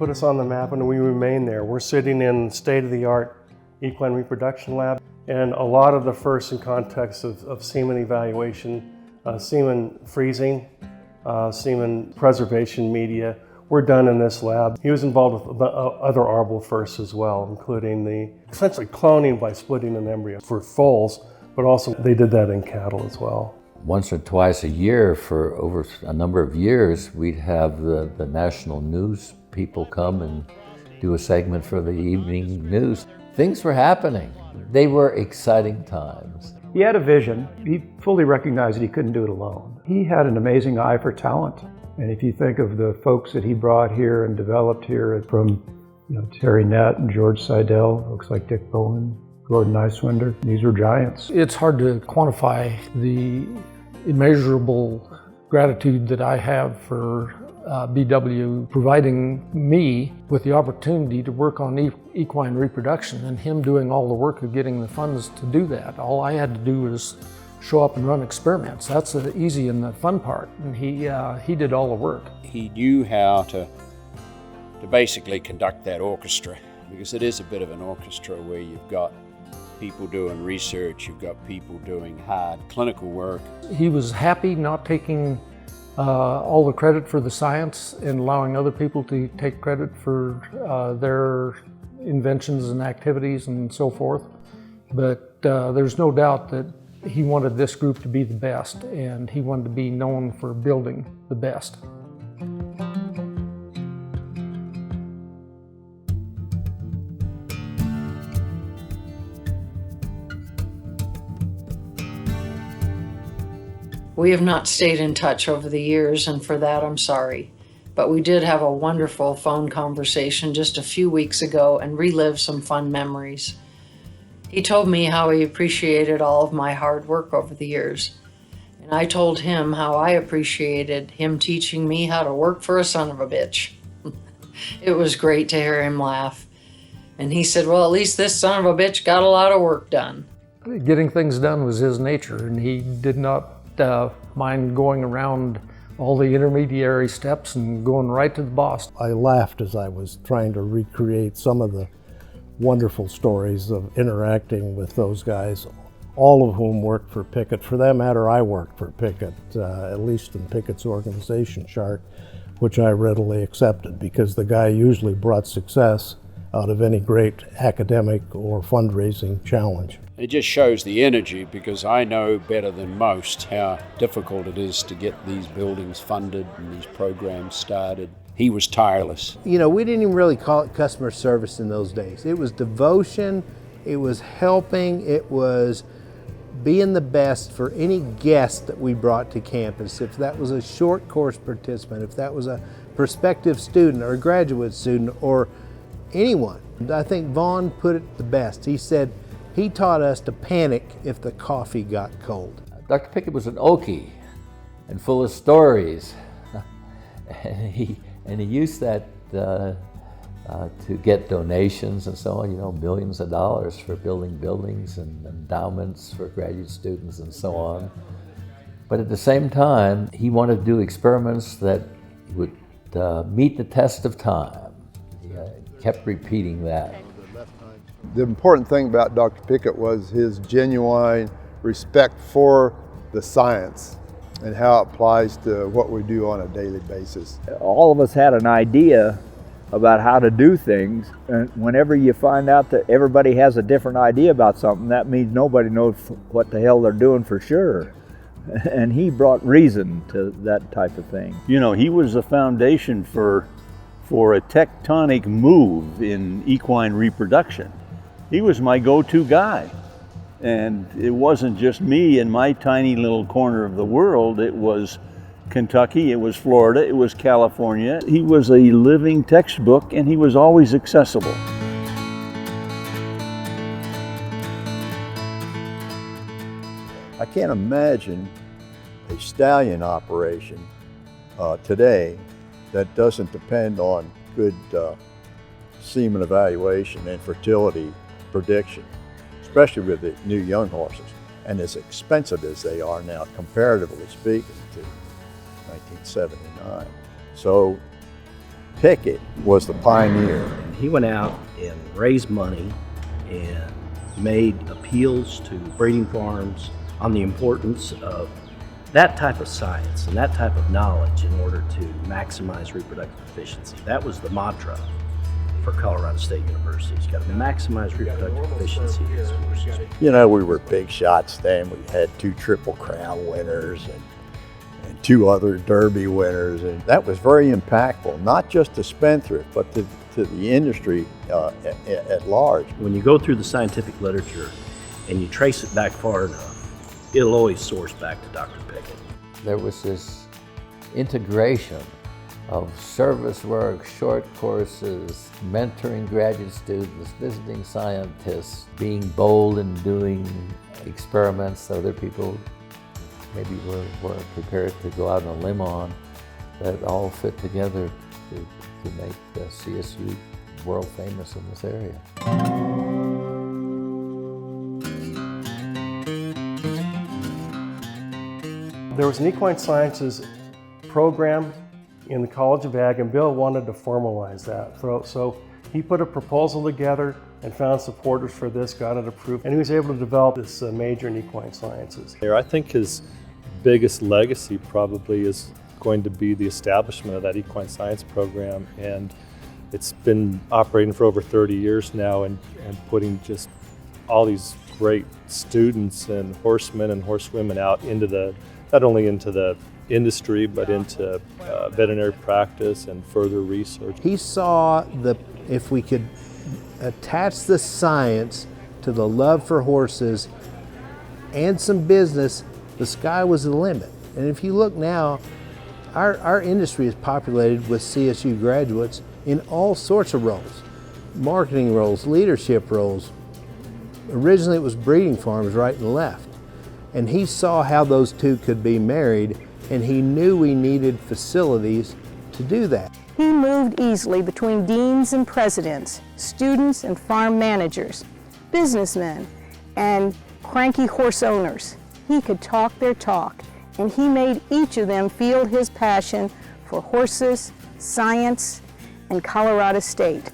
put us on the map, and we remain there. We're sitting in state-of-the-art equine reproduction lab, and a lot of the first in context of semen evaluation, semen freezing, semen preservation media, were done in this lab. He was involved with other arbol firsts as well, including the essentially cloning by splitting an embryo for foals, but also they did that in cattle as well. Once or twice a year for over a number of years, we'd have the national news people come and do a segment for the evening news. Things were happening. They were exciting times. He had a vision. He fully recognized that he couldn't do it alone. He had an amazing eye for talent. And if you think of the folks that he brought here and developed here, from Terry Nett and George SEIDEL, looks like Dick Bowman, Gordon Eiswinder, these were giants. It's hard to quantify the immeasurable gratitude that I have for BW providing me with the opportunity to work on equine reproduction, and him doing all the work of getting the funds to do that. All I had to do was show up and run experiments. That's the easy and the fun part, and he did all the work. He knew how to basically conduct that orchestra, because it is a bit of an orchestra where you've got people doing research, you've got people doing hard clinical work. He was happy not taking all the credit for the science and allowing other people to take credit for their inventions and activities and so forth. But there's no doubt that he wanted this group to be the best, and he wanted to be known for building the best. We have not stayed in touch over the years, and for that I'm sorry. But we did have a wonderful phone conversation just a few weeks ago and relived some fun memories. He told me how he appreciated all of my hard work over the years. And I told him how I appreciated him teaching me how to work for a son of a bitch. It was great to hear him laugh. And he said, well, at least this son of a bitch got a lot of work done. Getting things done was his nature, and he did not mind going around all the intermediary steps and going right to the boss. I laughed as I was trying to recreate some of the wonderful stories of interacting with those guys, all of whom worked for Pickett. For that matter, I worked for Pickett, at least in Pickett's organization chart, which I readily accepted because the guy usually brought success out of any great academic or fundraising challenge. It just shows the energy, because I know better than most how difficult it is to get these buildings funded and these programs started. He was tireless. We didn't even really call it customer service in those days. It was devotion, it was helping, it was being the best for any guest that we brought to campus. If that was a short course participant, if that was a prospective student or a graduate student or anyone. I think Vaughn put it the best. He said he taught us to panic if the coffee got cold. Dr. Pickett was an Okie and full of stories. and he used that to get donations and so on, millions of dollars for building buildings and endowments for graduate students and so on. But at the same time, he wanted to do experiments that would meet the test of time. He kept repeating that. The important thing about Dr. Pickett was his genuine respect for the science and how it applies to what we do on a daily basis. All of us had an idea about how to do things, and whenever you find out that everybody has a different idea about something, that means nobody knows what the hell they're doing for sure. And he brought reason to that type of thing. He was the foundation for a tectonic move in equine reproduction. He was my go-to guy. And it wasn't just me in my tiny little corner of the world. It was Kentucky, it was Florida, it was California. He was a living textbook, and he was always accessible. I can't imagine a stallion operation today that doesn't depend on good semen evaluation and fertility prediction, especially with the new young horses, and as expensive as they are now, comparatively speaking, to 1979. So Pickett was the pioneer. He went out and raised money and made appeals to breeding farms on the importance of that type of science and that type of knowledge in order to maximize reproductive efficiency. That was the mantra for Colorado State University. It's got to maximize reproductive efficiency of these horses. You know, we were big shots then. We had 2 Triple Crown winners and 2 other Derby winners, and that was very impactful, not just to Spendthrift, but to the industry at large. When you go through the scientific literature and you trace it back far enough, it'll always source back to Dr. Pickett. There was this integration of service work, short courses, mentoring graduate students, visiting scientists, being bold and doing experiments that other people maybe weren't prepared to go out on a limb on, that all fit together to make CSU world famous in this area. There was an equine sciences program in the College of Ag, and Bill wanted to formalize that. So he put a proposal together and found supporters for this, got it approved, and he was able to develop this major in equine sciences. I think his biggest legacy probably is going to be the establishment of that equine science program, and it's been operating for over 30 years now and putting just all these great students and horsemen and horsewomen out into not only into the industry, but into veterinary practice and further research. He saw if we could attach the science to the love for horses and some business, the sky was the limit. And if you look now, our industry is populated with CSU graduates in all sorts of roles. Marketing roles, leadership roles. Originally it was breeding farms right and left. And he saw how those two could be married, and he knew we needed facilities to do that. He moved easily between deans and presidents, students and farm managers, businessmen and cranky horse owners. He could talk their talk, and he made each of them feel his passion for horses, science, and Colorado State.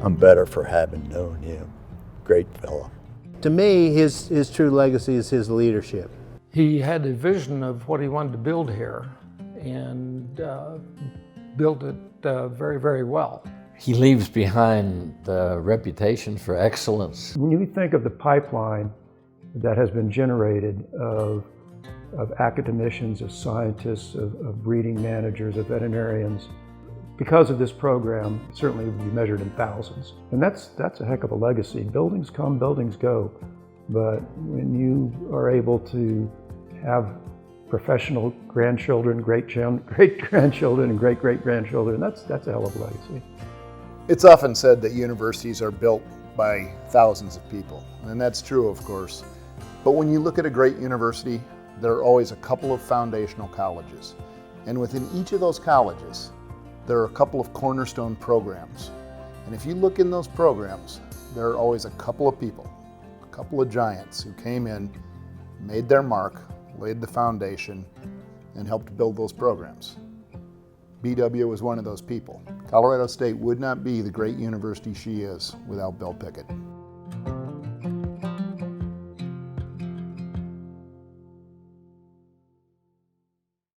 I'm better for having known him. Great fellow. To me, his true legacy is his leadership. He had a vision of what he wanted to build here and built it very, very well. He leaves behind the reputation for excellence. When you think of the pipeline that has been generated of academicians, of scientists, of breeding managers, of veterinarians, because of this program, certainly would be measured in thousands. And that's a heck of a legacy. Buildings come, buildings go. But when you are able to have professional grandchildren, great-grandchildren, and great-great-grandchildren, that's a hell of a legacy. It's often said that universities are built by thousands of people, and that's true, of course. But when you look at a great university, there are always a couple of foundational colleges. And within each of those colleges, there are a couple of cornerstone programs. And if you look in those programs, there are always a couple of people, a couple of giants who came in, made their mark, laid the foundation, and helped build those programs. BW was one of those people. Colorado State would not be the great university she is without Bill Pickett.